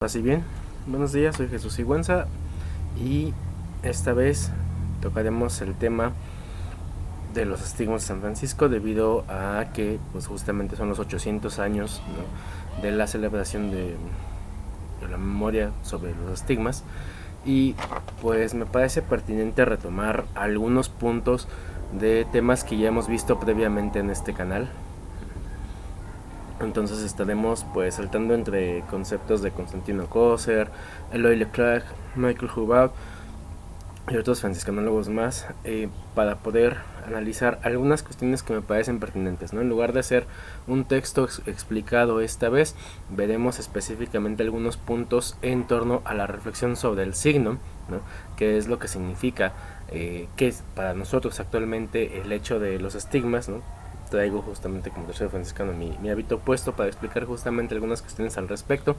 Así bien, buenos días, soy Jesús Sigüenza y esta vez tocaremos el tema de los estigmas de San Francisco debido a que pues justamente son los 800 años, ¿no?, de la celebración de la memoria sobre los estigmas, y pues me parece pertinente retomar algunos puntos de temas que ya hemos visto previamente en este canal. Entonces estaremos pues saltando entre conceptos de Constantino Coser, Eloy Leclerc, Michael Hubbard y otros franciscanólogos más, para poder analizar algunas cuestiones que me parecen pertinentes, ¿no? En lugar de hacer un texto explicado esta vez, veremos específicamente algunos puntos en torno a la reflexión sobre el signo, ¿no?, qué es lo que significa, qué es para nosotros actualmente el hecho de los estigmas, ¿no? Traigo justamente como tercero franciscano mi hábito puesto para explicar justamente algunas cuestiones al respecto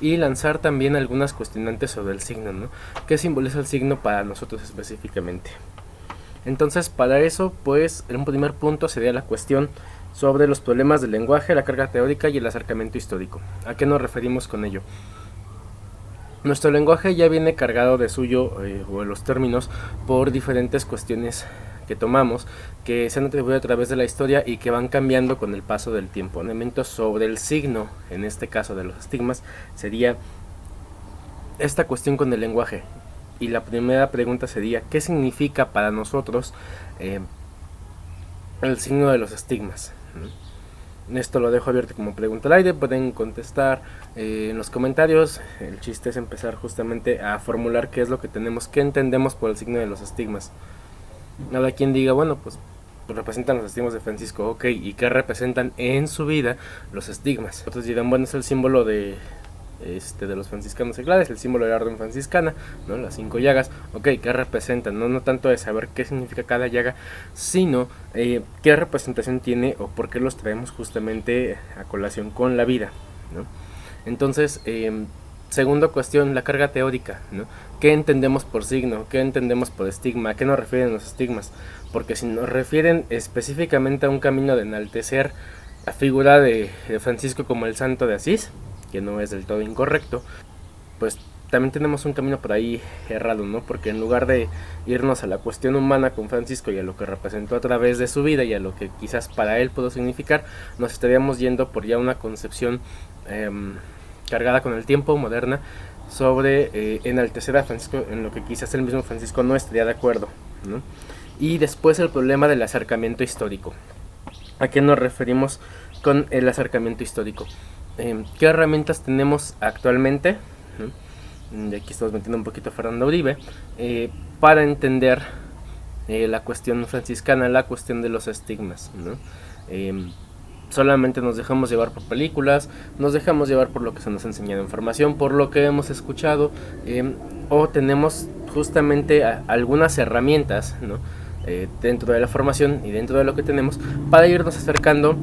y lanzar también algunas cuestionantes sobre el signo, ¿no? ¿Qué simboliza el signo para nosotros específicamente? Entonces, para eso, pues, un primer punto sería la cuestión sobre los problemas del lenguaje, la carga teórica y el acercamiento histórico. ¿A qué nos referimos con ello? Nuestro lenguaje ya viene cargado de suyo, o de los términos, por diferentes cuestiones que tomamos, que se han atribuido a través de la historia y que van cambiando con el paso del tiempo. Un elemento sobre el signo, en este caso de los estigmas, sería esta cuestión con el lenguaje. Y la primera pregunta sería, ¿qué significa para nosotros el signo de los estigmas? Esto lo dejo abierto como pregunta al aire, pueden contestar en los comentarios. El chiste es empezar justamente a formular qué es lo que tenemos, qué entendemos por el signo de los estigmas. Habrá quien diga, bueno, pues representan los estigmas de Francisco, ok, ¿y qué representan en su vida los estigmas? Otros dirán, bueno, es el símbolo de los franciscanos seglares, el símbolo de la orden franciscana, ¿no?, las 5 llagas, ok, ¿qué representan? No tanto de saber qué significa cada llaga, sino qué representación tiene o por qué los traemos justamente a colación con la vida, ¿no? Entonces, segunda cuestión, la carga teórica, ¿no? ¿Qué entendemos por signo? ¿Qué entendemos por estigma? ¿A qué nos refieren los estigmas? Porque si nos refieren específicamente a un camino de enaltecer la figura de Francisco como el santo de Asís, que no es del todo incorrecto, pues también tenemos un camino por ahí errado, ¿no? Porque en lugar de irnos a la cuestión humana con Francisco y a lo que representó a través de su vida y a lo que quizás para él pudo significar, nos estaríamos yendo por ya una concepción cargada con el tiempo, moderna, sobre enaltecer a Francisco en lo que quizás el mismo Francisco no estaría de acuerdo, ¿no? Y después el problema del acercamiento histórico. ¿A qué nos referimos con el acercamiento histórico? ¿Qué herramientas tenemos actualmente? ¿No? Aquí estamos metiendo un poquito a Fernando Uribe, para entender la cuestión franciscana, la cuestión de los estigmas, ¿no? Solamente nos dejamos llevar por películas, nos dejamos llevar por lo que se nos ha enseñado en formación, por lo que hemos escuchado, o tenemos justamente algunas herramientas, ¿no?, dentro de la formación y dentro de lo que tenemos para irnos acercando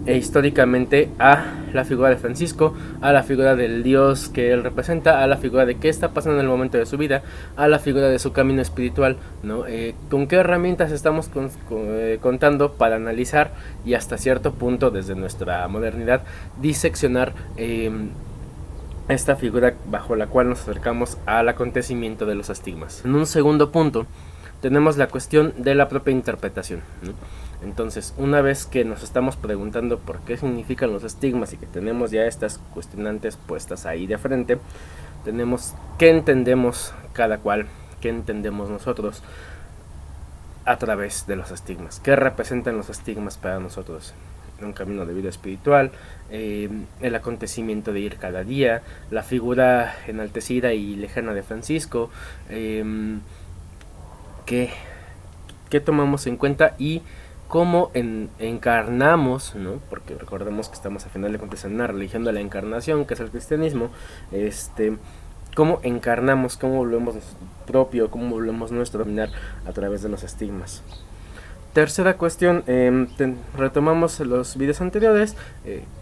históricamente a la figura de Francisco, a la figura del Dios que él representa, a la figura de qué está pasando en el momento de su vida, a la figura de su camino espiritual, ¿no? Con qué herramientas estamos contando para analizar y hasta cierto punto desde nuestra modernidad diseccionar esta figura bajo la cual nos acercamos al acontecimiento de los estigmas. En un segundo punto tenemos la cuestión de la propia interpretación, ¿no? Entonces, una vez que nos estamos preguntando por qué significan los estigmas y que tenemos ya estas cuestionantes puestas ahí de frente, tenemos qué entendemos cada cual, qué entendemos nosotros a través de los estigmas, qué representan los estigmas para nosotros. Un camino de vida espiritual, el acontecimiento de ir cada día, la figura enaltecida y lejana de Francisco, ¿qué tomamos en cuenta y cómo encarnamos, ¿no? Porque recordemos que estamos a final de cuentas en una religión de la encarnación, que es el cristianismo. Cómo encarnamos, cómo volvemos propio, cómo volvemos nuestro dominar a través de los estigmas. Tercera cuestión, retomamos los videos anteriores,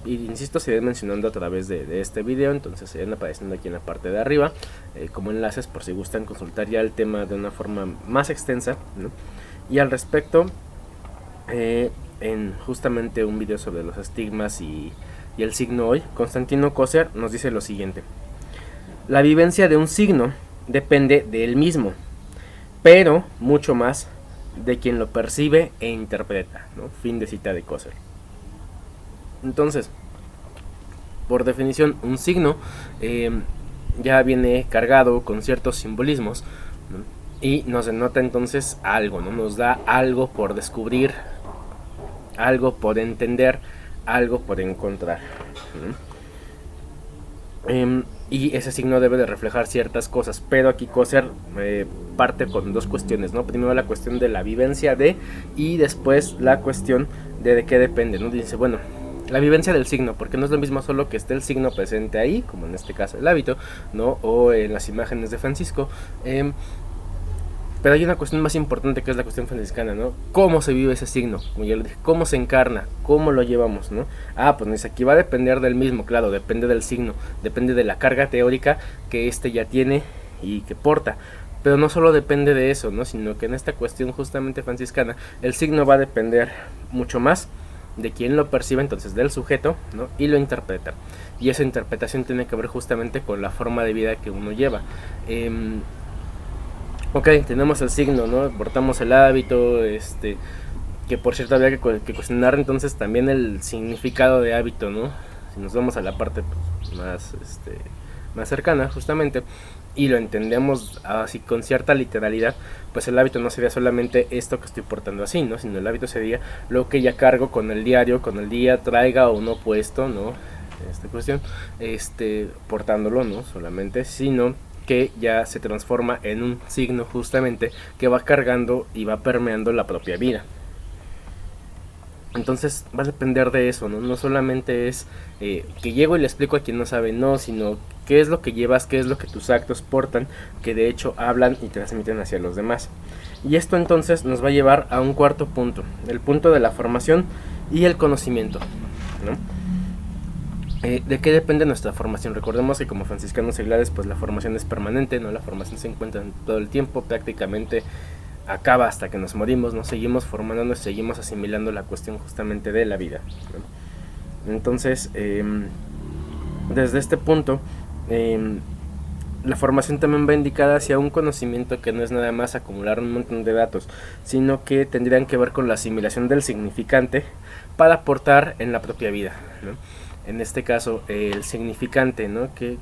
y insisto, se irán mencionando a través de este video, entonces se irán apareciendo aquí en la parte de arriba como enlaces por si gustan consultar ya el tema de una forma más extensa, ¿no? Y al respecto, en justamente un video sobre los estigmas y el signo hoy, Constantino Coser nos dice lo siguiente: La vivencia de un signo depende de él mismo, pero mucho más de quien lo percibe e interpreta, ¿no? Fin de cita de Coser. Entonces, por definición, un signo ya viene cargado con ciertos simbolismos, ¿no? Y nos denota entonces algo, ¿no? Nos da algo por descubrir, algo por entender, algo por encontrar, ¿no? Y ese signo debe de reflejar ciertas cosas, pero aquí Coser parte con dos cuestiones, ¿no? Primero la cuestión de la vivencia de, y después la cuestión de qué depende, ¿no? Dice, bueno, la vivencia del signo, porque no es lo mismo solo que esté el signo presente ahí, como en este caso el hábito, ¿no? O en las imágenes de Francisco, pero hay una cuestión más importante que es la cuestión franciscana, ¿no? ¿Cómo se vive ese signo? Como ya lo dije, ¿cómo se encarna? ¿Cómo lo llevamos, no? Pues aquí va a depender del mismo, claro, depende del signo, depende de la carga teórica que éste ya tiene y que porta. Pero no solo depende de eso, ¿no? Sino que en esta cuestión justamente franciscana, el signo va a depender mucho más de quien lo percibe, entonces del sujeto, ¿no? Y lo interpreta. Y esa interpretación tiene que ver justamente con la forma de vida que uno lleva. Ok, tenemos el signo, ¿no? Portamos el hábito, que por cierto había que cuestionar entonces también el significado de hábito, ¿no? Si nos vamos a la parte pues, más cercana justamente y lo entendemos así con cierta literalidad, pues el hábito no sería solamente esto que estoy portando así, ¿no? Sino el hábito sería lo que ya cargo con el diario, con el día, traiga o no puesto, ¿no? Esta cuestión, portándolo, ¿no? Solamente, sino que ya se transforma en un signo justamente que va cargando y va permeando la propia vida. Entonces va a depender de eso, ¿no? No solamente es que llego y le explico a quien no sabe, no, sino qué es lo que llevas, qué es lo que tus actos portan, que de hecho hablan y transmiten hacia los demás. Y esto entonces nos va a llevar a un cuarto punto, el punto de la formación y el conocimiento, ¿no? ¿De qué depende nuestra formación? Recordemos que como franciscanos seglares pues la formación es permanente, ¿no? La formación se encuentra todo el tiempo, prácticamente acaba hasta que nos morimos, nos seguimos formándonos, seguimos asimilando la cuestión justamente de la vida, ¿no? Entonces, desde este punto, la formación también va indicada hacia un conocimiento que no es nada más acumular un montón de datos, sino que tendrían que ver con la asimilación del significante para aportar en la propia vida, ¿no? En este caso, el significante, ¿no? ¿Qué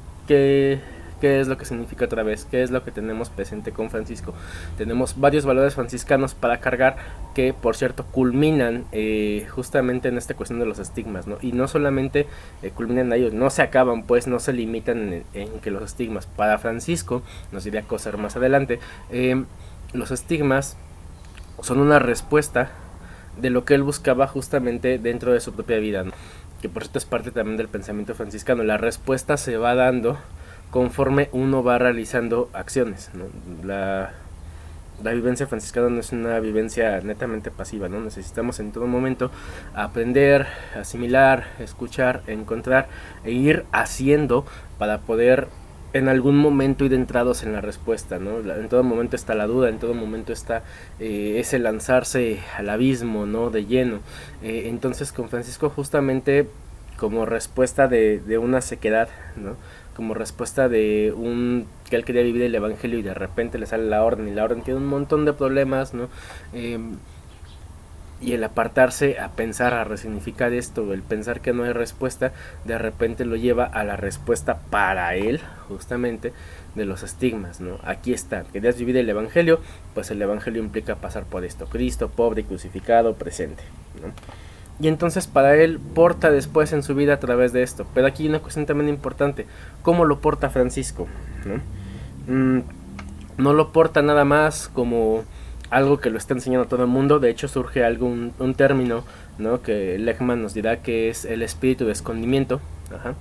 es lo que significa otra vez? ¿Qué es lo que tenemos presente con Francisco? Tenemos varios valores franciscanos para cargar que, por cierto, culminan justamente en esta cuestión de los estigmas, ¿no? Y no solamente culminan a ellos, no se acaban, pues, no se limitan en que los estigmas. Para Francisco, nos dirá Coser más adelante, los estigmas son una respuesta de lo que él buscaba justamente dentro de su propia vida, ¿no? Que por cierto es parte también del pensamiento franciscano. La respuesta se va dando conforme uno va realizando acciones, ¿no? La vivencia franciscana no es una vivencia netamente pasiva, ¿no? Necesitamos en todo momento aprender, asimilar, escuchar, encontrar e ir haciendo para poder en algún momento ir entrados en la respuesta, ¿no? En todo momento está la duda, en todo momento está ese lanzarse al abismo, ¿no? De lleno. Entonces con Francisco justamente como respuesta de una sequedad, ¿no? Como respuesta de que él quería vivir el evangelio y de repente le sale la orden y la orden tiene un montón de problemas, ¿no? Y el apartarse a pensar, a resignificar esto, el pensar que no hay respuesta, de repente lo lleva a la respuesta para él, justamente, de los estigmas, ¿no? Aquí está, querías vivir el evangelio, pues el evangelio implica pasar por esto, Cristo, pobre, crucificado, presente, ¿no? Y entonces para él porta después en su vida a través de esto. Pero aquí hay una cuestión también importante, ¿cómo lo porta Francisco? ¿No? No lo porta nada más como algo que lo está enseñando a todo el mundo. De hecho surge un término, ¿no? Que Lehmann nos dirá que es el espíritu de escondimiento. Ajá.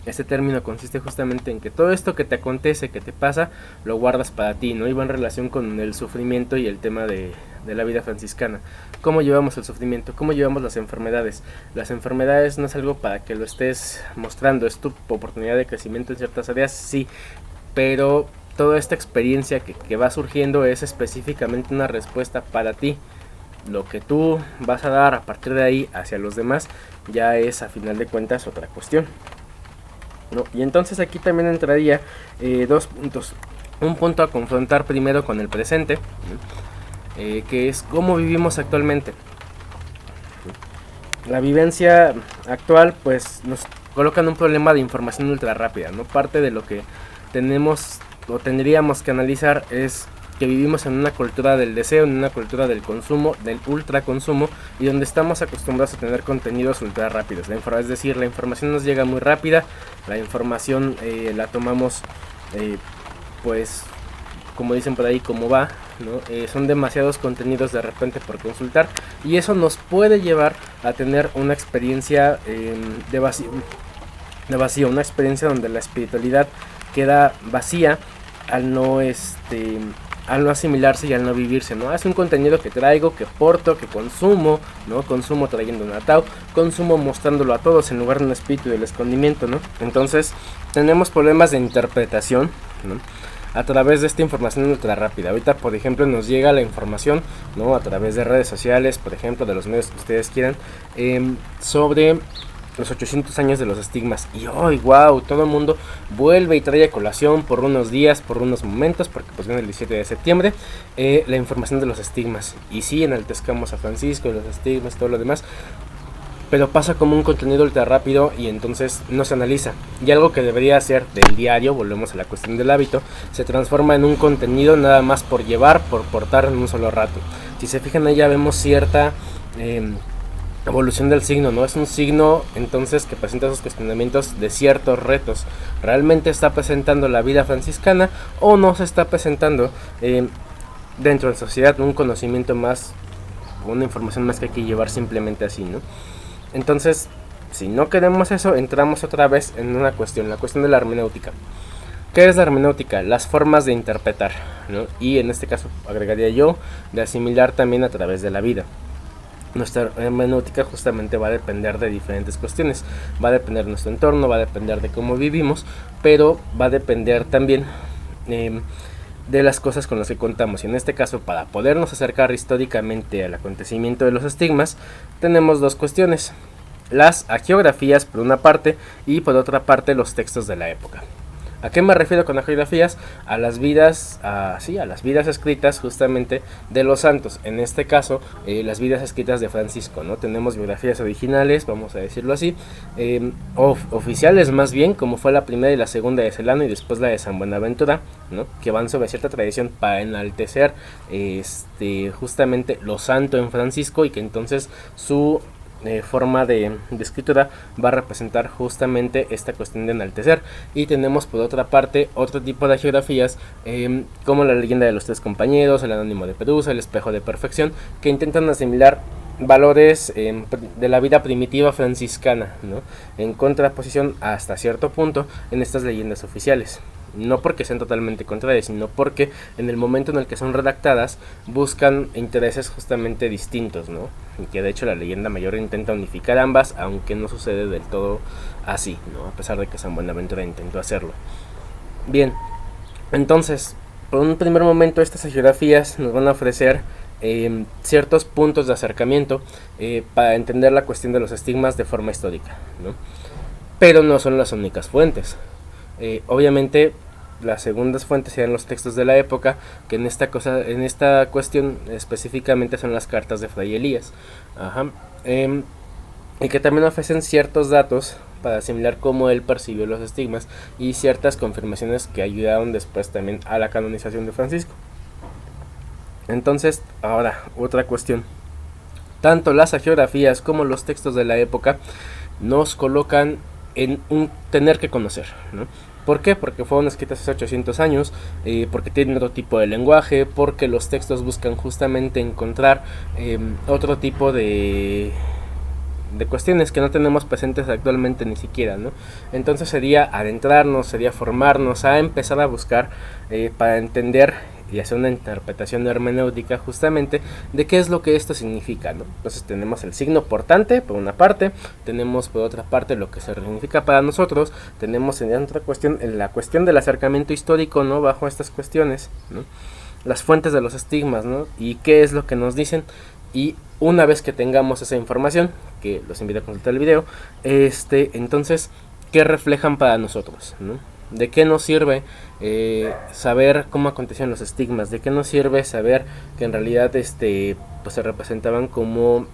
Este término consiste justamente en que todo esto que te acontece, que te pasa, lo guardas para ti, ¿no? Y va en relación con el sufrimiento y el tema de la vida franciscana. ¿Cómo llevamos el sufrimiento? ¿Cómo llevamos las enfermedades? Las enfermedades no es algo para que lo estés mostrando, es tu oportunidad de crecimiento en ciertas áreas, sí, pero toda esta experiencia que va surgiendo es específicamente una respuesta para ti. Lo que tú vas a dar a partir de ahí hacia los demás ya es a final de cuentas otra cuestión. ¿no? Y entonces aquí también entraría dos puntos. Un punto a confrontar primero con el presente, ¿no? Que es cómo vivimos actualmente. La vivencia actual pues nos coloca en un problema de información ultra rápida, ¿no? Parte de lo que tenemos o tendríamos que analizar es que vivimos en una cultura del deseo, en una cultura del consumo, del ultra consumo, y donde estamos acostumbrados a tener contenidos ultra rápidos. Es decir, la información nos llega muy rápida, la información la tomamos pues como dicen por ahí, como va, ¿no? Son demasiados contenidos de repente por consultar, y eso nos puede llevar a tener una experiencia de vacío, una experiencia donde la espiritualidad queda vacía al no asimilarse y al no vivirse, ¿no? Es un contenido que traigo, que porto, que consumo, ¿no? Consumo trayendo un atao, consumo mostrándolo a todos en lugar de un espíritu del escondimiento, ¿no? Entonces tenemos problemas de interpretación, ¿no? A través de esta información ultra rápida. Ahorita, por ejemplo, nos llega la información, ¿no? A través de redes sociales, por ejemplo, de los medios que ustedes quieran, sobre los 800 años de los estigmas. Y hoy, wow, todo el mundo vuelve y trae a colación por unos días, por unos momentos, porque pues viene el 17 de septiembre, la información de los estigmas. Y sí, enaltezcamos a Francisco, los estigmas, todo lo demás, pero pasa como un contenido ultra rápido y entonces no se analiza. Y algo que debería ser del diario, volvemos a la cuestión del hábito, se transforma en un contenido nada más por llevar, por portar en un solo rato. Si se fijan, ahí ya vemos cierta evolución del signo, ¿no? Es un signo entonces que presenta esos cuestionamientos de ciertos retos. ¿Realmente está presentando la vida franciscana o no se está presentando dentro de la sociedad un conocimiento más, una información más que hay que llevar simplemente así, ¿no? Entonces, si no queremos eso, entramos otra vez en una cuestión, la cuestión de la hermenéutica. ¿Qué es la hermenéutica? Las formas de interpretar, ¿no? Y en este caso agregaría yo de asimilar también a través de la vida. Nuestra hermenéutica justamente va a depender de diferentes cuestiones. Va a depender de nuestro entorno, va a depender de cómo vivimos, pero va a depender también de las cosas con las que contamos. Y en este caso, para podernos acercar históricamente al acontecimiento de los estigmas, tenemos dos cuestiones: las hagiografías por una parte y por otra parte los textos de la época. ¿A qué me refiero con hagiografías? A las vidas, a las vidas escritas justamente de los santos. En este caso, las vidas escritas de Francisco, ¿no? Tenemos biografías originales, vamos a decirlo así, oficiales más bien, como fue la primera y la segunda de Celano y después la de San Buenaventura, ¿no? Que van sobre cierta tradición para enaltecer justamente lo santo en Francisco, y que entonces su forma de escritura va a representar justamente esta cuestión de enaltecer. Y tenemos por otra parte otro tipo de geografías como la leyenda de los tres compañeros, el anónimo de Perusa, el espejo de perfección, que intentan asimilar valores de la vida primitiva franciscana, ¿no? En contraposición hasta cierto punto en estas leyendas oficiales. No porque sean totalmente contrarias, sino porque en el momento en el que son redactadas buscan intereses justamente distintos, ¿no? Y que de hecho la leyenda mayor intenta unificar ambas, aunque no sucede del todo así, ¿no? A pesar de que San Buenaventura intentó hacerlo. Bien, entonces, por un primer momento estas geografías nos van a ofrecer ciertos puntos de acercamiento para entender la cuestión de los estigmas de forma histórica, ¿no? Pero no son las únicas fuentes. Obviamente las segundas fuentes serían los textos de la época, que en esta cuestión específicamente son las cartas de Fray Elías. Y que también ofrecen ciertos datos para asimilar cómo él percibió los estigmas y ciertas confirmaciones que ayudaron después también a la canonización de Francisco. Entonces, ahora, otra cuestión. Tanto las hagiografías como los textos de la época nos colocan en un tener que conocer, ¿no? ¿Por qué? Porque fueron escritas hace 800 años, porque tienen otro tipo de lenguaje, porque los textos buscan justamente encontrar otro tipo de cuestiones que no tenemos presentes actualmente ni siquiera, ¿no? Entonces sería adentrarnos, sería formarnos, a empezar a buscar para entender y hacer una interpretación hermenéutica justamente de qué es lo que esto significa, ¿no? Entonces tenemos el signo portante por una parte, tenemos por otra parte lo que se significa para nosotros, tenemos en otra cuestión la cuestión del acercamiento histórico, ¿no? Bajo estas cuestiones, ¿no? Las fuentes de los estigmas, ¿no? Y qué es lo que nos dicen. Y una vez que tengamos esa información, que los invito a consultar el video, entonces ¿qué reflejan para nosotros, ¿no? ¿De qué nos sirve saber cómo acontecían los estigmas? ¿De qué nos sirve saber que en realidad pues se representaban como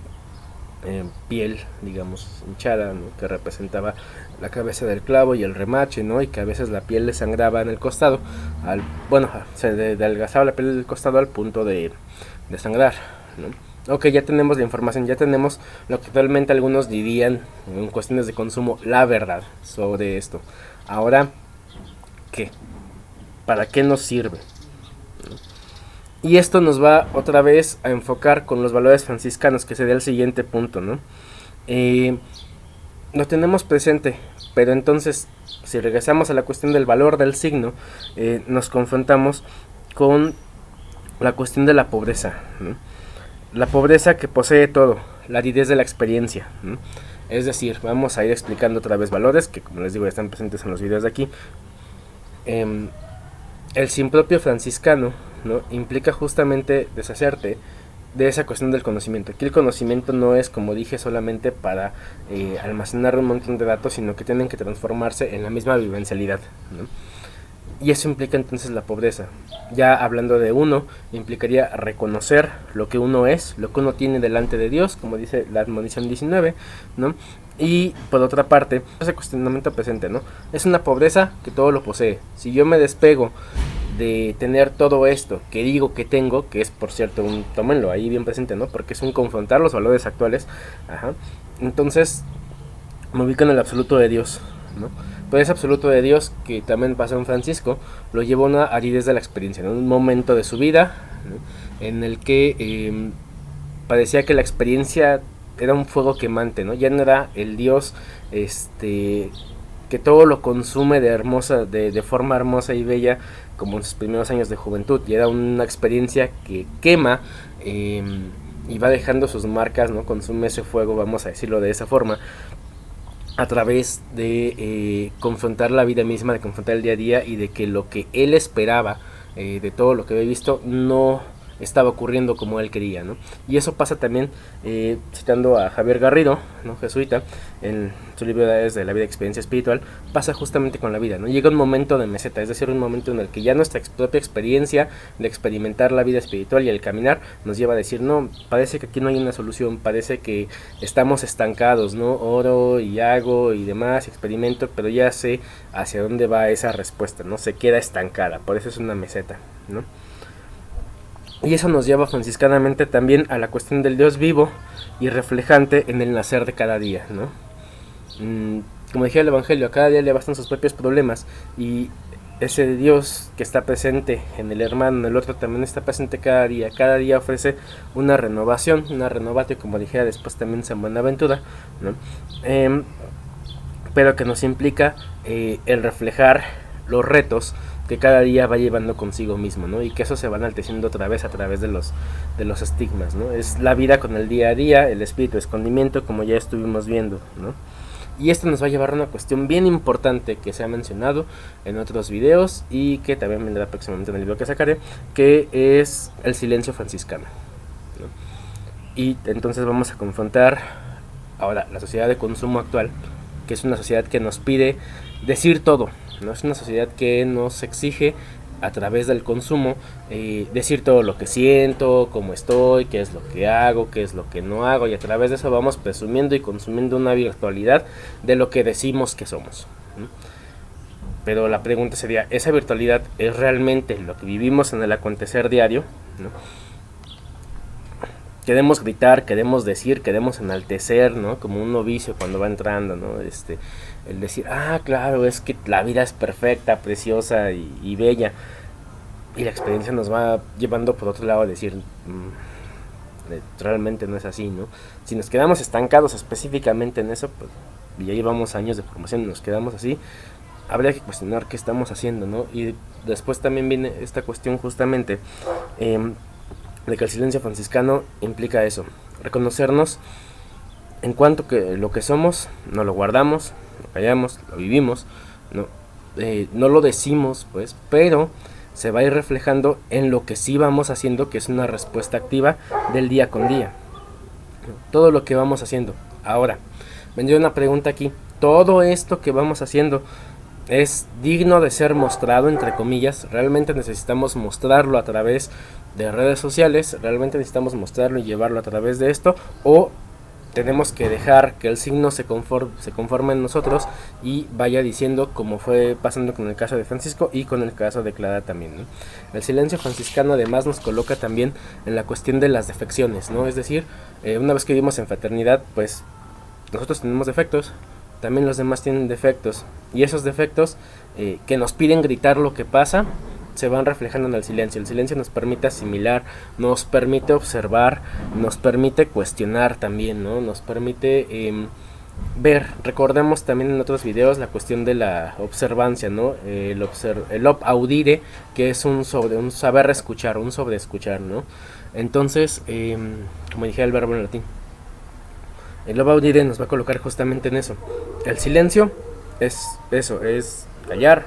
piel, digamos, hinchada, ¿no? Que representaba la cabeza del clavo y el remache, ¿no? Y que a veces la piel le sangraba en el costado, se adelgazaba la piel del costado al punto de sangrar, ¿no? Ok, ya tenemos la información, ya tenemos lo que actualmente algunos dirían en cuestiones de consumo, la verdad sobre esto. Ahora, ¿qué? ¿Para qué nos sirve? Y esto nos va otra vez a enfocar con los valores franciscanos, que sería el siguiente punto, ¿no? Lo tenemos presente, pero entonces, si regresamos a la cuestión del valor del signo, nos confrontamos con la cuestión de la pobreza, ¿no? La pobreza que posee todo, la aridez de la experiencia, ¿no? Es decir, vamos a ir explicando otra vez valores que, como les digo, ya están presentes en los videos de aquí. El simpropio franciscano, ¿no? Implica justamente deshacerte de esa cuestión del conocimiento. Aquí el conocimiento no es, como dije, solamente para almacenar un montón de datos, sino que tienen que transformarse en la misma vivencialidad, ¿no? Y eso implica entonces la pobreza. Ya hablando de uno, implicaría reconocer lo que uno es, lo que uno tiene delante de Dios, como dice la admonición 19, ¿no? Y por otra parte, ese cuestionamiento presente, ¿no? Es una pobreza que todo lo posee. Si yo me despego de tener todo esto que digo que tengo, que es por cierto tómenlo ahí bien presente, ¿no? Porque es un confrontar los valores actuales, entonces me ubico en el absoluto de Dios, ¿no? Pero ese absoluto de Dios, que también pasó en Francisco, lo llevó a una aridez de la experiencia, ¿no? Un momento de su vida, ¿no? En el que parecía que la experiencia era un fuego quemante, ¿no? Ya no era el Dios que todo lo consume de forma hermosa y bella como en sus primeros años de juventud, y era una experiencia que quema y va dejando sus marcas, ¿no? Consume ese fuego, vamos a decirlo de esa forma, a través de confrontar la vida misma, de confrontar el día a día, y de que lo que él esperaba de todo lo que había visto no estaba ocurriendo como él quería, ¿no? Y eso pasa también, citando a Javier Garrido, ¿no? Jesuita, en su libro Edades de la Vida y Experiencia Espiritual, pasa justamente con la vida, ¿no? Llega un momento de meseta, es decir, un momento en el que ya nuestra propia experiencia de experimentar la vida espiritual y el caminar nos lleva a decir, no, parece que aquí no hay una solución, parece que estamos estancados, ¿no? Oro y hago y demás, experimento, pero ya sé hacia dónde va esa respuesta, ¿no? Se queda estancada, por eso es una meseta, ¿no? Y eso nos lleva franciscanamente también a la cuestión del Dios vivo y reflejante en el nacer de cada día, ¿no? Como decía el Evangelio, a cada día le bastan sus propios problemas, y ese Dios que está presente en el hermano, en el otro, también está presente cada día ofrece una renovación, una renovate, como dijera después también San Buenaventura, ¿no? Pero que nos implica el reflejar los retos que cada día va llevando consigo mismo, ¿no? Y que eso se va enalteciendo otra vez a través de los estigmas, ¿no? Es la vida con el día a día, el espíritu de escondimiento, como ya estuvimos viendo, ¿no? Y esto nos va a llevar a una cuestión bien importante que se ha mencionado en otros videos y que también vendrá próximamente en el video que sacaré, que es el silencio franciscano, ¿no? Y entonces vamos a confrontar ahora la sociedad de consumo actual, que es una sociedad que nos pide decir todo, ¿no? Es una sociedad que nos exige a través del consumo decir todo lo que siento, cómo estoy, qué es lo que hago, qué es lo que no hago, y a través de eso vamos presumiendo y consumiendo una virtualidad de lo que decimos que somos, ¿no? Pero la pregunta sería, ¿esa virtualidad es realmente lo que vivimos en el acontecer diario, ¿no? Queremos gritar, queremos decir, queremos enaltecer, ¿no? Como un novicio cuando va entrando, ¿no? El decir, claro, es que la vida es perfecta, preciosa y bella. Y la experiencia nos va llevando por otro lado a decir, realmente no es así, ¿no? Si nos quedamos estancados específicamente en eso, pues ya llevamos años de formación y nos quedamos así, habría que cuestionar qué estamos haciendo, ¿no? Y después también viene esta cuestión justamente de que el silencio franciscano implica eso, reconocernos en cuanto que lo que somos, no lo guardamos, lo callamos, lo vivimos, no lo decimos, pues, pero se va a ir reflejando en lo que sí vamos haciendo, que es una respuesta activa del día con día, todo lo que vamos haciendo. Ahora, vendría una pregunta aquí, todo esto que vamos haciendo es digno de ser mostrado, entre comillas. Realmente necesitamos mostrarlo a través de redes sociales, realmente necesitamos mostrarlo y llevarlo a través de esto, o tenemos que dejar que el signo se conforme en nosotros y vaya diciendo, como fue pasando con el caso de Francisco y con el caso de Clara también, ¿no? El silencio franciscano además nos coloca también en la cuestión de las defecciones, ¿no? Es decir, una vez que vivimos en fraternidad, pues nosotros tenemos defectos, también los demás tienen defectos, y esos defectos que nos piden gritar lo que pasa se van reflejando en el silencio. El silencio nos permite asimilar, nos permite observar, nos permite cuestionar también, ¿no? Nos permite ver. Recordemos también en otros videos la cuestión de la observancia, ¿no? El ob audire, que es un saber escuchar, un sobreescuchar, ¿no? Entonces, como dije el verbo en latín, el ob audire nos va a colocar justamente en eso. El silencio es eso, es callar,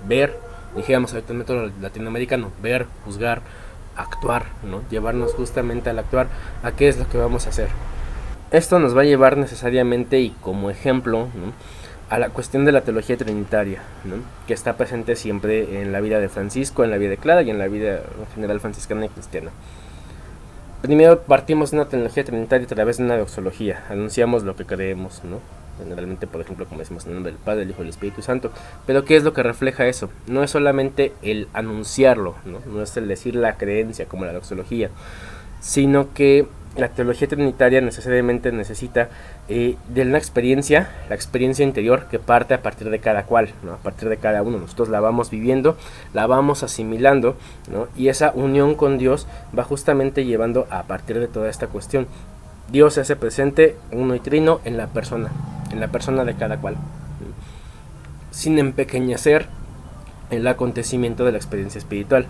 ver. Dijéramos ahorita en método latinoamericano, ver, juzgar, actuar, ¿no? Llevarnos justamente al actuar a qué es lo que vamos a hacer. Esto nos va a llevar necesariamente y como ejemplo, ¿no?, a la cuestión de la teología trinitaria, ¿no?, que está presente siempre en la vida de Francisco, en la vida de Clara y en la vida en general franciscana y cristiana. Primero partimos de una teología trinitaria a través de una doxología, anunciamos lo que creemos, ¿no? Generalmente, por ejemplo, como decimos, en el nombre del Padre, del Hijo y del Espíritu Santo. Pero ¿qué es lo que refleja eso? No es solamente el anunciarlo, no es el decir la creencia como la doxología, sino que la teología trinitaria necesariamente necesita de una experiencia, la experiencia interior que parte a partir de cada cual, ¿no? A partir de cada uno. Nosotros la vamos viviendo, la vamos asimilando, ¿no? Y esa unión con Dios va justamente llevando a partir de toda esta cuestión. Dios se hace presente, uno y trino, en la persona de cada cual, sin empequeñecer el acontecimiento de la experiencia espiritual.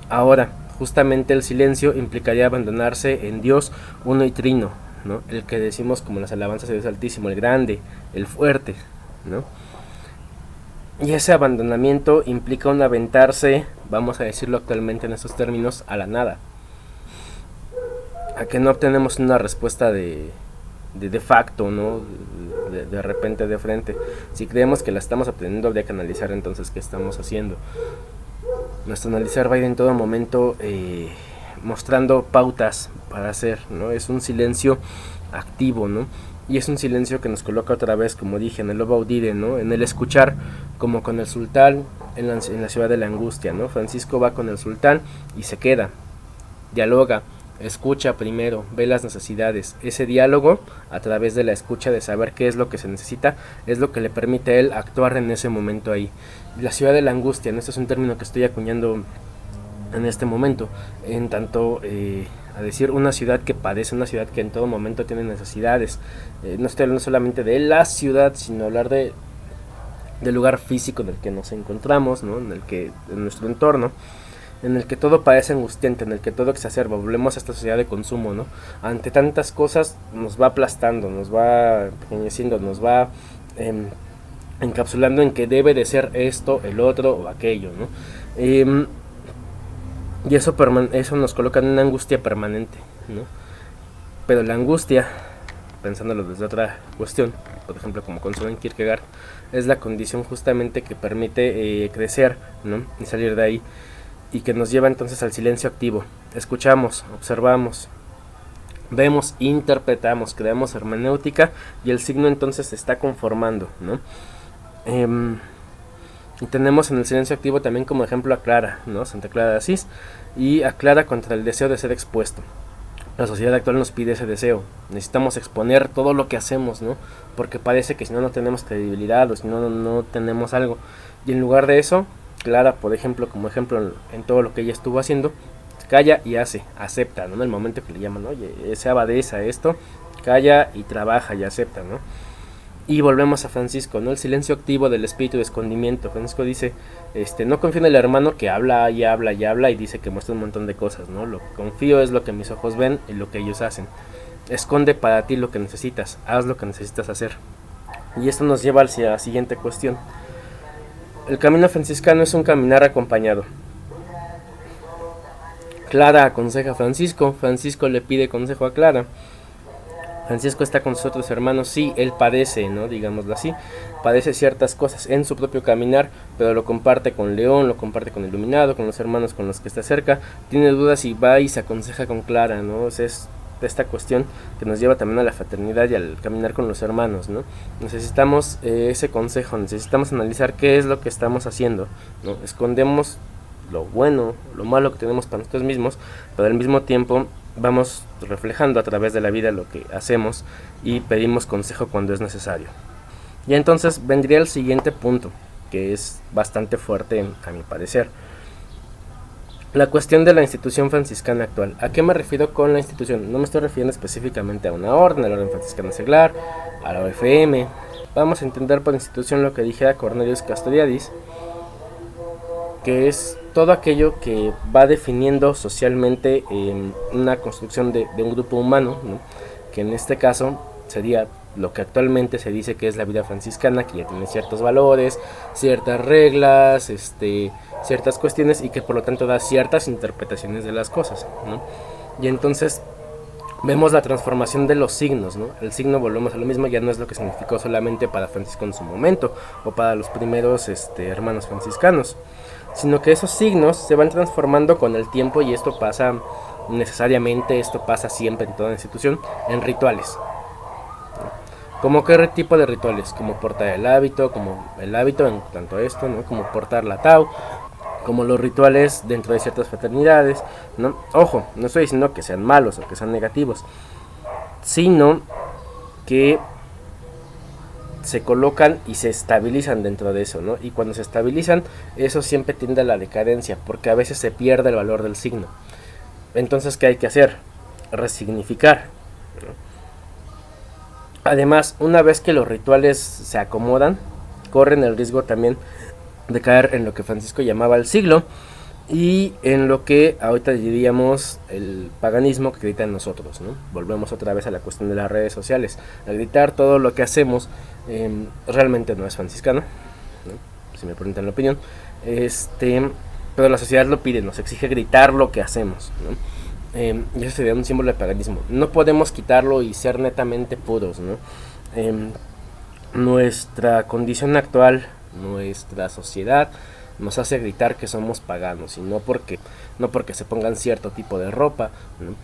Ahora, justamente el silencio implicaría abandonarse en Dios uno y trino, ¿no? El que decimos como las alabanzas de Dios Altísimo, el grande, el fuerte, ¿no? Y ese abandonamiento implica un aventarse, vamos a decirlo actualmente en estos términos, a la nada, a que no obtenemos una respuesta de facto, ¿no? De repente, de frente. Si creemos que la estamos obteniendo, habría que analizar entonces qué estamos haciendo. Nuestro analizar va a ir en todo momento mostrando pautas para hacer, ¿no? Es un silencio activo, ¿no? Y es un silencio que nos coloca otra vez, como dije, en el ob audire, ¿no? En el escuchar, como con el sultán en la ciudad de la angustia, ¿no? Francisco va con el sultán y se queda, dialoga, escucha primero, ve las necesidades. Ese diálogo, a través de la escucha, de saber qué es lo que se necesita, es lo que le permite a él actuar en ese momento ahí. La ciudad de la angustia, ¿no? Este es un término que estoy acuñando en este momento, en tanto a decir una ciudad que padece, una ciudad que en todo momento tiene necesidades. No estoy hablando solamente de la ciudad, sino hablar del lugar físico en el que nos encontramos, ¿no? En nuestro entorno, en el que todo parece angustiante, en el que todo exacerba. Volvemos a esta sociedad de consumo, ¿no? Ante tantas cosas nos va aplastando, nos va empequeñeciendo, nos va encapsulando en que debe de ser esto, el otro o aquello, ¿no? Y eso nos coloca en una angustia permanente, ¿no? Pero la angustia, pensándolo desde otra cuestión, por ejemplo como con Søren Kierkegaard, es la condición justamente que permite crecer, ¿no? Y salir de ahí, y que nos lleva entonces al silencio activo. Escuchamos, observamos, vemos, interpretamos, creamos hermenéutica, y el signo entonces se está conformando, ¿no? Y tenemos en el silencio activo también como ejemplo a Clara, ¿no? Santa Clara de Asís, y a Clara contra el deseo de ser expuesto. La sociedad actual nos pide ese deseo, necesitamos exponer todo lo que hacemos, ¿no? Porque parece que si no, no tenemos credibilidad, o si no, no tenemos algo. Y en lugar de eso, Clara, por ejemplo, como ejemplo en todo lo que ella estuvo haciendo, calla y hace, acepta, ¿no? En el momento que le llaman, oye, sea abadesa esto, calla y trabaja y acepta, ¿no? Y volvemos a Francisco, ¿no? El silencio activo del espíritu de escondimiento. Francisco dice, no confío en el hermano que habla y habla y habla y dice que muestra un montón de cosas, ¿no? Lo que confío es lo que mis ojos ven y lo que ellos hacen. Esconde para ti lo que necesitas, haz lo que necesitas hacer. Y esto nos lleva hacia la siguiente cuestión. El camino franciscano es un caminar acompañado. Clara aconseja a Francisco, Francisco le pide consejo a Clara. Francisco está con sus otros hermanos, sí, él padece, ¿no? Digámoslo así, padece ciertas cosas en su propio caminar, pero lo comparte con León, lo comparte con Iluminado, con los hermanos con los que está cerca, tiene dudas y va y se aconseja con Clara, ¿no? O sea, es esta cuestión que nos lleva también a la fraternidad y al caminar con los hermanos, ¿no? Necesitamos ese consejo, necesitamos analizar qué es lo que estamos haciendo, ¿no? Escondemos lo bueno, lo malo que tenemos para nosotros mismos, pero al mismo tiempo vamos reflejando a través de la vida lo que hacemos y pedimos consejo cuando es necesario. Y entonces vendría el siguiente punto, que es bastante fuerte a mi parecer. La cuestión de la institución franciscana actual. ¿A qué me refiero con la institución? No me estoy refiriendo específicamente a una orden, a la Orden Franciscana Seglar, a la OFM. Vamos a entender por institución lo que dijera Cornelius Castoriadis, que es todo aquello que va definiendo socialmente una construcción de un grupo humano, ¿no? Que en este caso sería lo que actualmente se dice que es la vida franciscana, que ya tiene ciertos valores, ciertas reglas, ciertas cuestiones, y que por lo tanto da ciertas interpretaciones de las cosas, ¿no? Y entonces vemos la transformación de los signos, ¿no? El signo, volvemos a lo mismo, ya no es lo que significó solamente para Francisco en su momento o para los primeros hermanos franciscanos, sino que esos signos se van transformando con el tiempo, y esto pasa necesariamente, esto pasa siempre en toda institución, en rituales. ¿Como qué tipo de rituales? Como portar el hábito, como el hábito en tanto esto, ¿no? Como portar la tau, como los rituales dentro de ciertas fraternidades, ¿no? Ojo, no estoy diciendo que sean malos o que sean negativos, sino que se colocan y se estabilizan dentro de eso, ¿no? Y cuando se estabilizan, eso siempre tiende a la decadencia, porque a veces se pierde el valor del signo. Entonces, ¿qué hay que hacer? Resignificar, ¿no? Además, una vez que los rituales se acomodan, corren el riesgo también de caer en lo que Francisco llamaba el siglo y en lo que ahorita diríamos el paganismo que grita en nosotros, ¿no? Volvemos otra vez a la cuestión de las redes sociales. Al gritar todo lo que hacemos realmente no es franciscano, ¿no? Si me preguntan la opinión, pero la sociedad lo pide, nos exige gritar lo que hacemos, ¿no? Y eso sería un símbolo de paganismo. No podemos quitarlo y ser netamente puros, ¿no? Nuestra condición actual, nuestra sociedad nos hace gritar que somos paganos, y no porque se pongan cierto tipo de ropa, ¿no?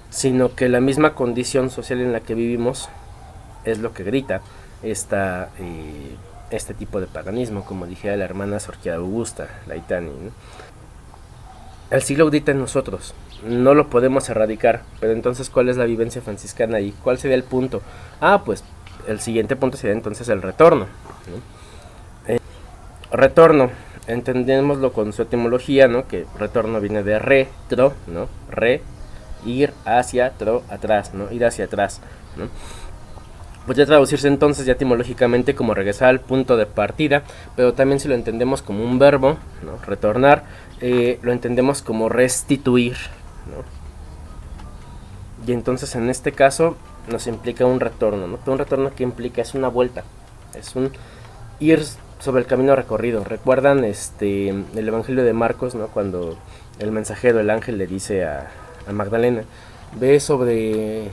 Sino que la misma condición social en la que vivimos es lo que grita este tipo de paganismo, como dije a la hermana Sor Augusta Laitani, ¿no? El siglo grita en nosotros, no lo podemos erradicar, pero entonces ¿cuál es la vivencia franciscana y cuál sería el punto? Pues el siguiente punto sería entonces el retorno, ¿no? Retorno, entendémoslo con su etimología, ¿no? Que retorno viene de retro, ¿no? Ir hacia, atrás, ¿no? Ir hacia atrás, ¿no? Podría traducirse entonces ya etimológicamente como regresar al punto de partida, pero también si lo entendemos como un verbo, ¿no? Retornar, lo entendemos como restituir, ¿no? Y entonces en este caso nos implica un retorno, ¿no? Pero un retorno que implica es una vuelta, es un ir sobre el camino recorrido. ¿Recuerdan el Evangelio de Marcos, ¿no? Cuando el mensajero, el ángel, le dice a Magdalena, ve sobre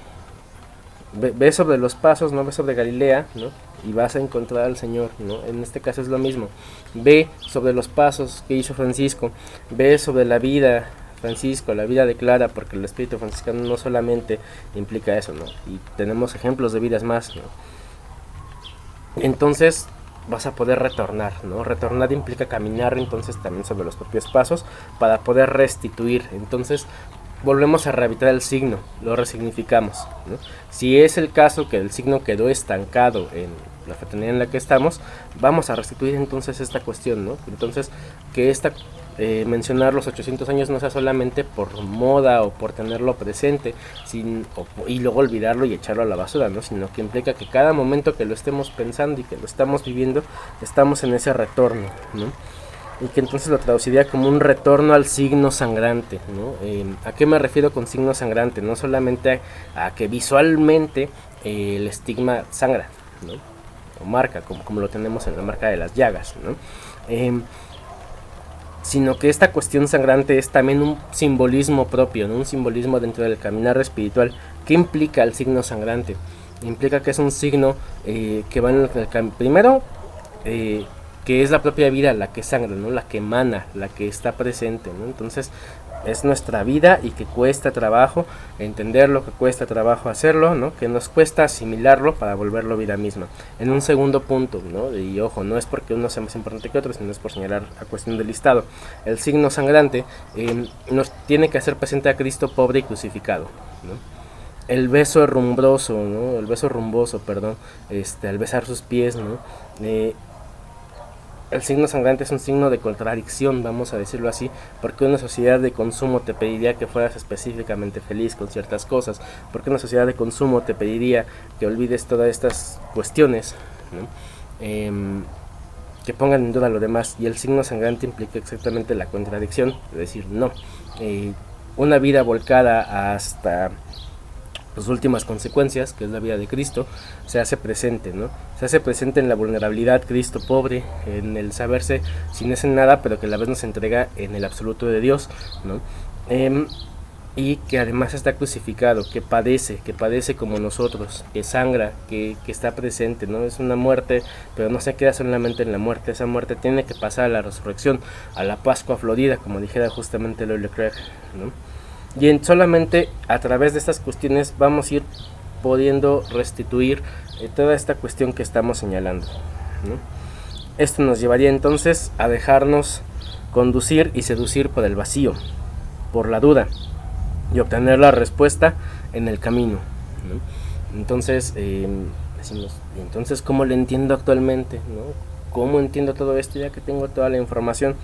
los pasos, ¿no? Ve sobre Galilea, ¿no? Y vas a encontrar al Señor, ¿no? En este caso es lo mismo. Ve sobre los pasos que hizo Francisco, ve sobre la vida Francisco, la vida de Clara, porque el espíritu franciscano no solamente implica eso, ¿no? Y tenemos ejemplos de vidas más, ¿no? Entonces vas a poder retornar, ¿no? Retornar implica caminar entonces también sobre los propios pasos para poder restituir. Entonces volvemos a rehabilitar el signo, lo resignificamos, ¿no? Si es el caso que el signo quedó estancado en la fraternidad en la que estamos, vamos a restituir entonces esta cuestión, ¿no? Entonces que mencionar los 800 años no sea solamente por moda o por tenerlo presente y luego olvidarlo y echarlo a la basura, ¿no? Sino que implica que cada momento que lo estemos pensando y que lo estamos viviendo, estamos en ese retorno, ¿no? Y que entonces lo traduciría como un retorno al signo sangrante, ¿no? ¿A qué me refiero con signo sangrante? No solamente a que visualmente el estigma sangra, ¿no? O marca, como lo tenemos en la marca de las llagas, ¿no? Sino que esta cuestión sangrante es también un simbolismo propio, ¿no? Un simbolismo dentro del caminar espiritual ¿Qué implica el signo sangrante? Implica que es un signo que va en el primero, que es la propia vida la que sangra, ¿no? La que emana, la que está presente, ¿no? Entonces es nuestra vida y que cuesta trabajo entenderlo, que cuesta trabajo hacerlo, ¿no? Que nos cuesta asimilarlo para volverlo vida misma. En un segundo punto, ¿no? Y ojo, no es porque uno sea más importante que otro, sino es por señalar a cuestión del listado. El signo sangrante nos tiene que hacer presente a Cristo pobre y crucificado, ¿no? El beso rumbroso, ¿no? El beso rumboso, perdón, al besar sus pies, ¿no? El signo sangrante es un signo de contradicción, vamos a decirlo así, porque una sociedad de consumo te pediría que fueras específicamente feliz con ciertas cosas, porque una sociedad de consumo te pediría que olvides todas estas cuestiones, ¿no? Que pongan en duda lo demás, y el signo sangrante implica exactamente la contradicción, es decir, no, una vida volcada hasta las últimas consecuencias, que es la vida de Cristo, se hace presente, ¿no? Se hace presente en la vulnerabilidad, Cristo pobre, en el saberse sin ese nada, pero que a la vez nos entrega en el absoluto de Dios, ¿no? Y que además está crucificado, que padece como nosotros, que sangra, que está presente, ¿no? Es una muerte, pero no se queda solamente en la muerte, esa muerte tiene que pasar a la resurrección, a la Pascua florida, como dijera justamente Loy Leclerc, ¿no? Y solamente a través de estas cuestiones vamos a ir pudiendo restituir toda esta cuestión que estamos señalando, ¿no? Esto nos llevaría entonces a dejarnos conducir y seducir por el vacío, por la duda, y obtener la respuesta en el camino, ¿no? Entonces, decimos, entonces, ¿cómo lo entiendo actualmente, ¿no? ¿Cómo entiendo todo esto ya que tengo toda la información?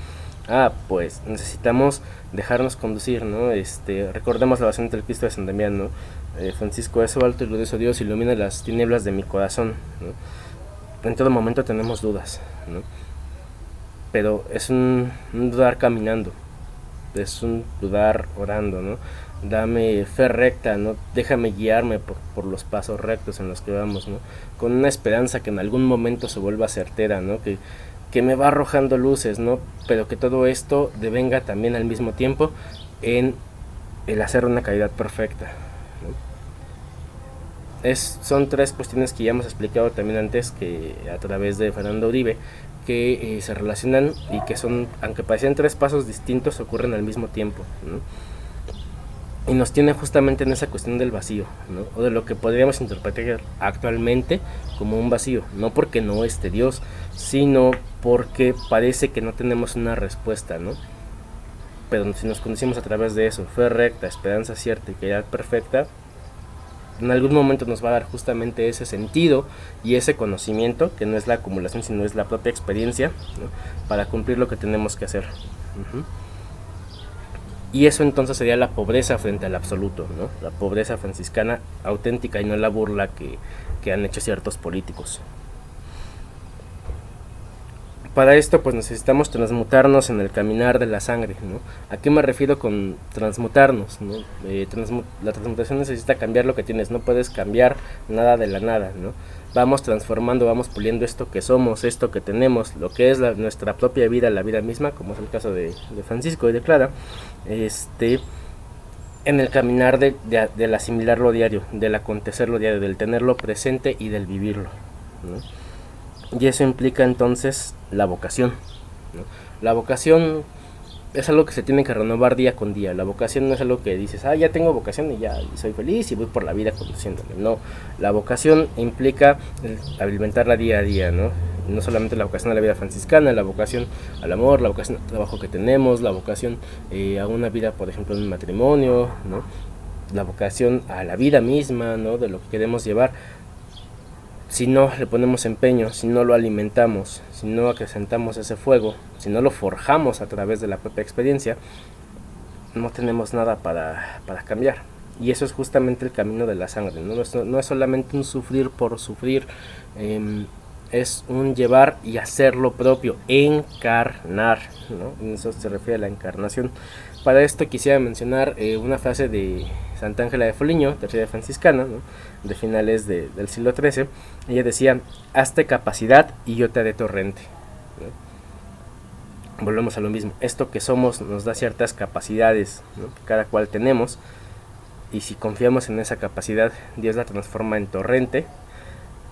Pues necesitamos dejarnos conducir, ¿no? Recordemos la oración del Cristo de San Damián, ¿no? Francisco, es alto y glorioso Dios, ilumina las tinieblas de mi corazón, ¿no? En todo momento tenemos dudas, ¿no? Pero es un dudar caminando, es un dudar orando, ¿no? Dame fe recta, ¿no? Déjame guiarme por los pasos rectos en los que vamos, ¿no? Con una esperanza que en algún momento se vuelva certera, ¿no? Que me va arrojando luces, ¿no? Pero que todo esto devenga también al mismo tiempo en el hacer una caridad perfecta, ¿no? Son tres cuestiones que ya hemos explicado también antes, que a través de Fernando Uribe, que se relacionan y que son, aunque parecían tres pasos distintos, ocurren al mismo tiempo, ¿no? Y nos tiene justamente en esa cuestión del vacío, ¿no? O de lo que podríamos interpretar actualmente como un vacío, no porque no esté Dios, sino porque parece que no tenemos una respuesta, ¿no? Pero si nos conducimos a través de eso, fe recta, esperanza cierta y caridad perfecta, en algún momento nos va a dar justamente ese sentido y ese conocimiento, que no es la acumulación, sino es la propia experiencia, ¿no? Para cumplir lo que tenemos que hacer. Y eso entonces sería la pobreza frente al absoluto, ¿no? La pobreza franciscana auténtica y no la burla que han hecho ciertos políticos. Para esto pues necesitamos transmutarnos en el caminar de la sangre, ¿no? ¿A qué me refiero con transmutarnos, ¿no? La transmutación necesita cambiar lo que tienes, no puedes cambiar nada de la nada, ¿no? Vamos transformando, vamos puliendo esto que somos, esto que tenemos, lo que es nuestra propia vida, la vida misma, como es el caso de Francisco y de Clara, en el caminar del asimilarlo diario, del acontecerlo diario, del tenerlo presente y del vivirlo, ¿no? Y eso implica entonces la vocación, ¿no? La vocación es algo que se tiene que renovar día con día. La vocación no es algo que dices, ya tengo vocación y ya y soy feliz y voy por la vida conduciéndome. No, la vocación implica alimentarla día a día, ¿no? No solamente la vocación a la vida franciscana, la vocación al amor, la vocación al trabajo que tenemos, la vocación a una vida, por ejemplo, en un matrimonio, ¿no? La vocación a la vida misma, ¿no? De lo que queremos llevar. Si no le ponemos empeño, si no lo alimentamos, si no acrecentamos ese fuego, si no lo forjamos a través de la propia experiencia, no tenemos nada para cambiar. Y eso es justamente el camino de la sangre, ¿no? No es solamente un sufrir por sufrir, es un llevar y hacer lo propio, encarnar, ¿no? Eso se refiere a la encarnación. Para esto quisiera mencionar una frase de Santa Ángela de Foligno, tercera franciscana, ¿no? De finales del siglo XIII. Ella decía, hazte capacidad y yo te haré torrente, ¿no? Volvemos a lo mismo, esto que somos nos da ciertas capacidades, ¿no? Que cada cual tenemos, y si confiamos en esa capacidad, Dios la transforma en torrente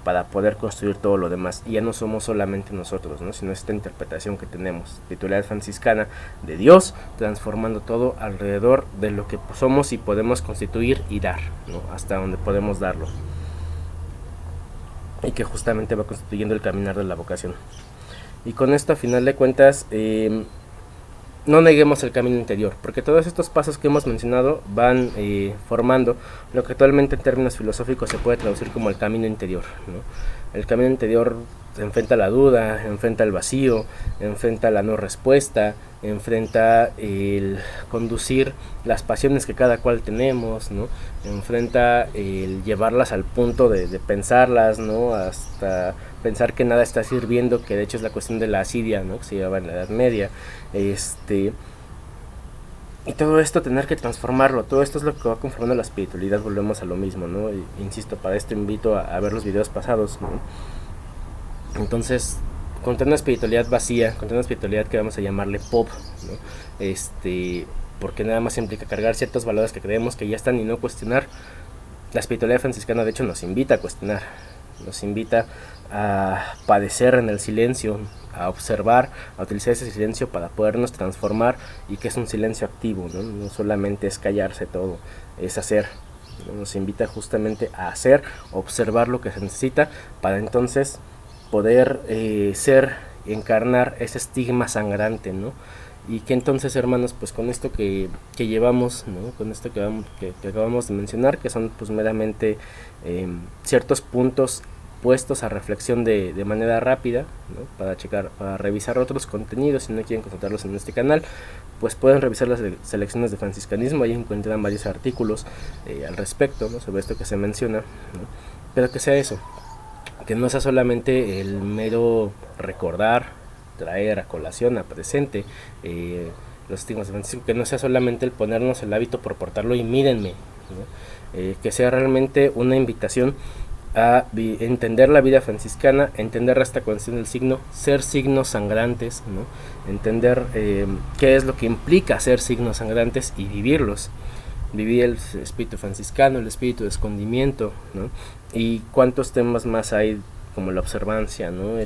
para poder construir todo lo demás. Y ya no somos solamente nosotros, ¿no? Sino esta interpretación que tenemos, titularidad franciscana de Dios, transformando todo alrededor de lo que somos y podemos constituir y dar, ¿no? Hasta donde podemos darlo. Y que justamente va constituyendo el caminar de la vocación. Y con esto, a final de cuentas, no neguemos el camino interior, porque todos estos pasos que hemos mencionado van formando lo que actualmente en términos filosóficos se puede traducir como el camino interior, ¿no? El camino interior enfrenta la duda, enfrenta el vacío, enfrenta la no respuesta, enfrenta el conducir las pasiones que cada cual tenemos, ¿no? Enfrenta el llevarlas al punto de pensarlas, ¿no? Hasta pensar que nada está sirviendo, que de hecho es la cuestión de la asidia, ¿no? Que se llevaba en la Edad Media, y todo esto tener que transformarlo, todo esto es lo que va conformando la espiritualidad. Volvemos a lo mismo, ¿no? Y, insisto, para esto invito a ver los videos pasados, ¿no? Entonces, contra una espiritualidad vacía, contra una espiritualidad que vamos a llamarle pop, ¿no? Porque nada más implica cargar ciertos valores que creemos que ya están y no cuestionar. La espiritualidad franciscana de hecho nos invita a cuestionar, nos invita a padecer en el silencio, a observar, a utilizar ese silencio para podernos transformar, y que es un silencio activo, ¿no? No solamente es callarse todo, es hacer, ¿no? Nos invita justamente a hacer, observar lo que se necesita para entonces poder encarnar ese estigma sangrante, ¿no? Y que entonces, hermanos, pues con esto que llevamos, ¿no? Con esto que acabamos de mencionar, que son pues meramente ciertos puntos puestos a reflexión de manera rápida, ¿no? Para revisar otros contenidos. Si no quieren consultarlos en este canal, pues pueden revisar las selecciones de franciscanismo, ahí encuentran varios artículos al respecto, ¿no? Sobre esto que se menciona, ¿no? Pero que sea eso, que no sea solamente el mero recordar, traer a colación, a presente los estigmas de Francisco, que no sea solamente el ponernos el hábito por portarlo y mírenme, ¿no? Que sea realmente una invitación a entender la vida franciscana, entender esta cuestión del signo, ser signos sangrantes, ¿no? Entender qué es lo que implica ser signos sangrantes y vivirlos, vivir el espíritu franciscano, el espíritu de escondimiento, ¿no? Y cuántos temas más hay, como la observancia, ¿no?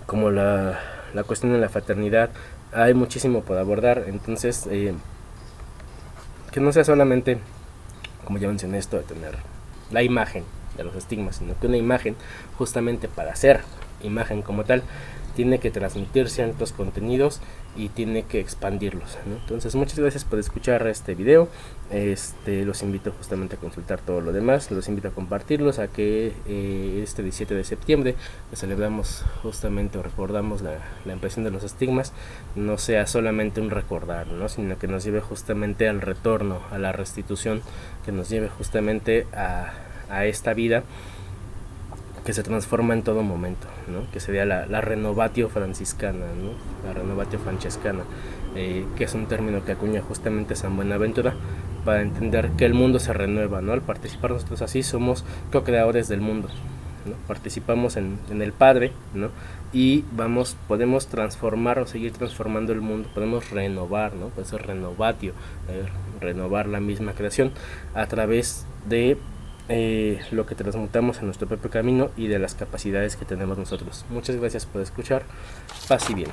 Como la cuestión de la fraternidad. Hay muchísimo por abordar. Entonces, que no sea solamente, como ya mencioné, esto de tener la imagen de los estigmas, sino que una imagen, justamente para ser imagen como tal, tiene que transmitir ciertos contenidos y tiene que expandirlos, ¿no? Entonces, muchas gracias por escuchar este video. Los invito justamente a consultar todo lo demás, los invito a compartirlos, a que este 17 de septiembre que celebramos justamente o recordamos la impresión de los estigmas, no sea solamente un recordar, ¿no? Sino que nos lleve justamente al retorno, a la restitución, que nos lleve justamente a esta vida que se transforma en todo momento, ¿no? Que sería la renovatio franciscana, ¿no? La renovatio francescana, que es un término que acuña justamente San Buenaventura para entender que el mundo se renueva, ¿no? Al participar nosotros así somos co-creadores del mundo, ¿no? Participamos en el Padre, ¿no? Y podemos transformar o seguir transformando el mundo, podemos renovar, ¿no? Puede ser renovatio, renovar la misma creación a través de lo que transmutamos en nuestro propio camino y de las capacidades que tenemos nosotros. Muchas gracias por escuchar. Paz y bien.